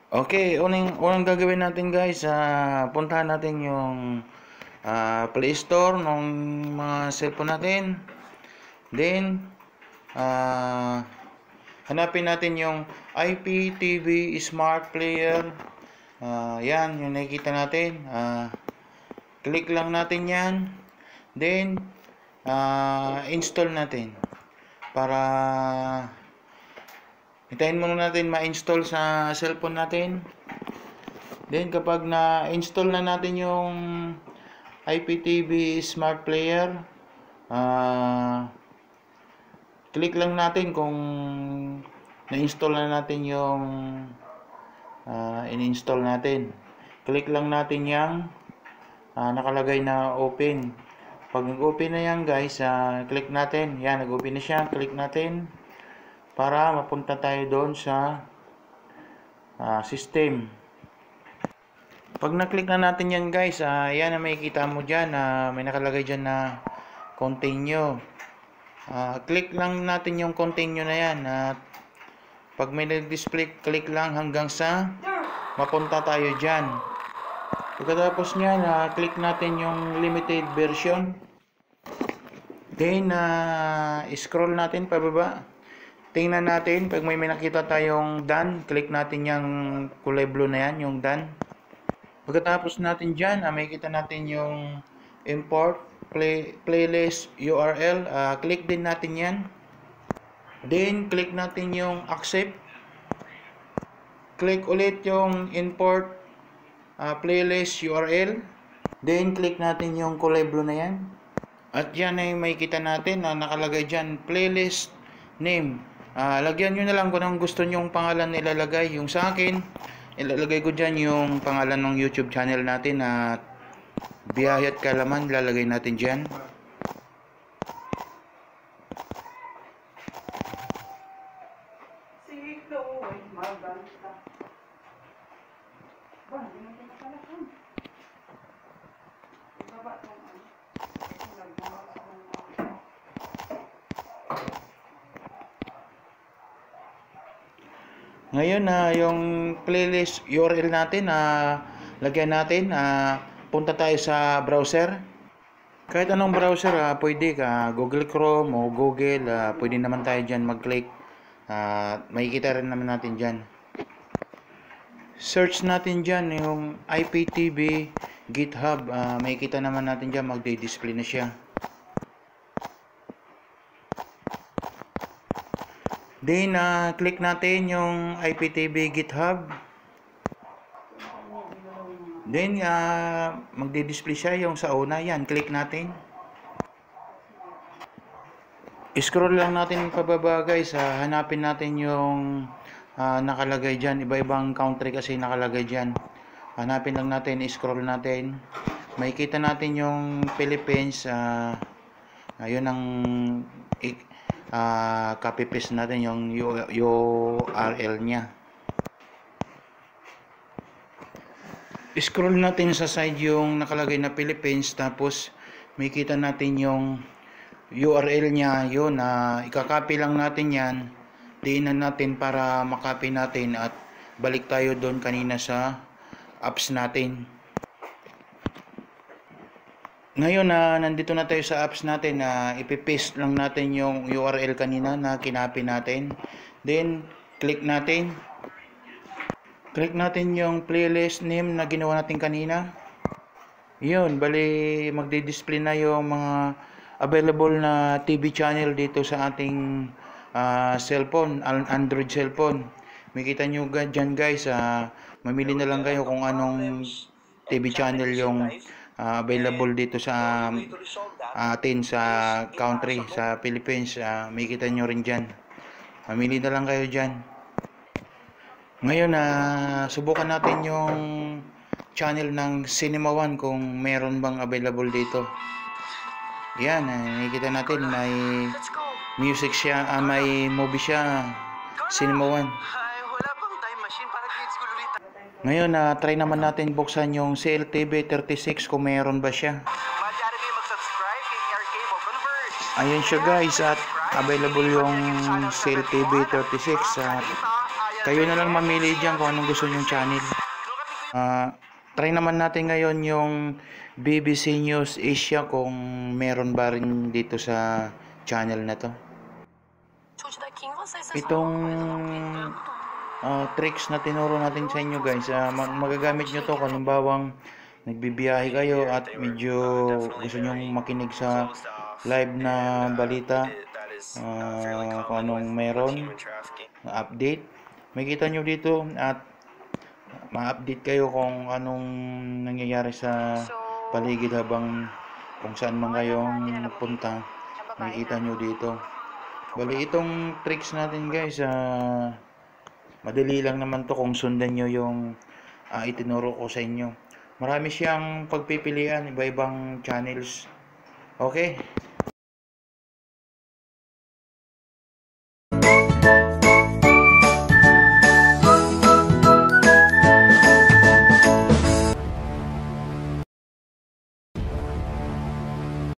Okay, unang gagawin natin guys, puntahan natin yung Play Store ng mga cellphone natin. Then, ah, hanapin natin yung IPTV Smart Player. Yan, yung nakikita natin. Click lang natin yan. Then, install natin. Para hintayin muna natin ma-install sa cellphone natin. Then kapag na-install na natin yung IPTV Smart Player, click lang natin kung na-install na natin yung in-install natin. Click lang natin yung nakalagay na open. Pag nag-open na yan guys, click natin. Yan, nag-open na siya. Click natin para mapunta tayo doon sa system. Pag na-click na natin yan guys, yan na makikita mo dyan, may nakalagay dyan na continue. Click lang natin yung continue na yan. Pag may nag-display, click lang hanggang sa mapunta tayo dyan. Pagkatapos nyan, click natin yung limited version. Then, scroll natin pababa. Tingnan natin, pag may nakita tayong done, click natin yung kulay blue na yan, yung done. Pagkatapos natin dyan, makikita natin yung import playlist URL. Click din natin yan. Then, click natin yung accept. Click ulit yung import playlist URL. Then, click natin yung kulay blue na yan. At yan ay makikita natin na nakalagay dyan, playlist name. Lagyan nyo na lang kung anong gusto nyong pangalan ilalagay. Yung sa akin, ilalagay ko dyan yung pangalan ng YouTube channel natin na Biyahe at Kaalaman. Lalagay natin dyan. Ngayon yung playlist URL natin, lagyan natin, punta tayo sa browser. Kahit anong browser, pwede ka, Google Chrome o Google, pwede naman tayo dyan mag-click. Makikita rin naman natin dyan. Search natin dyan yung IPTV GitHub, makikita naman natin dyan, magdi-display na siya. Then, click natin yung IPTV GitHub. Then, magdi-display siya yung sa una. Yan, click natin. Scroll lang natin pababa guys. Hanapin natin yung nakalagay dyan. Iba-ibang country kasi nakalagay dyan. Hanapin lang natin, scroll natin. Makikita natin yung Philippines. Yun ang copy paste natin yung URL niya. Scroll natin sa side yung nakalagay na Philippines, tapos makikita natin yung URL niya. Yun, ikakopy lang natin yan, diinan natin para makopy natin at balik tayo doon kanina sa apps natin. Ngayon nandito na tayo sa apps natin, ipipaste lang natin yung URL kanina na kinopy natin. Then, click natin. Click natin yung playlist name na ginawa natin kanina. Yun, bali magdi-display na yung mga available na TV channel dito sa ating cellphone, Android cellphone. Makita nyo dyan guys, mamili na lang kayo kung anong TV channel yung available dito sa atin sa country, sa Philippines. Makikita nyo rin dyan, mamili na lang kayo dyan. Ngayon subukan natin yung channel ng Cinema One kung meron bang available dito. Yan, nakikita natin may music siya, may movie siya, Cinema One. Ngayon try naman natin buksan yung CLTV 36 kung meron ba siya. Ayun siya guys, at available yung CLTV 36. Kayo na lang mamili dyan kung anong gusto nyong channel. Try naman natin ngayon yung BBC News Asia kung meron ba rin dito sa channel na to. Itong tricks na tinuro natin sa inyo guys, magagamit nyo to kung halimbawang nagbibiyahe kayo at medyo gusto nyong makinig sa live na balita, kung anong meron na update, makikita nyo dito at ma-update kayo kung anong nangyayari sa paligid habang kung saan man kayong magpunta, makikita nyo dito. Bali itong tricks natin guys, madali lang naman to kung sundan nyo yung itinuro ko sa inyo. Marami siyang pagpipilian, iba-ibang channels. Okay.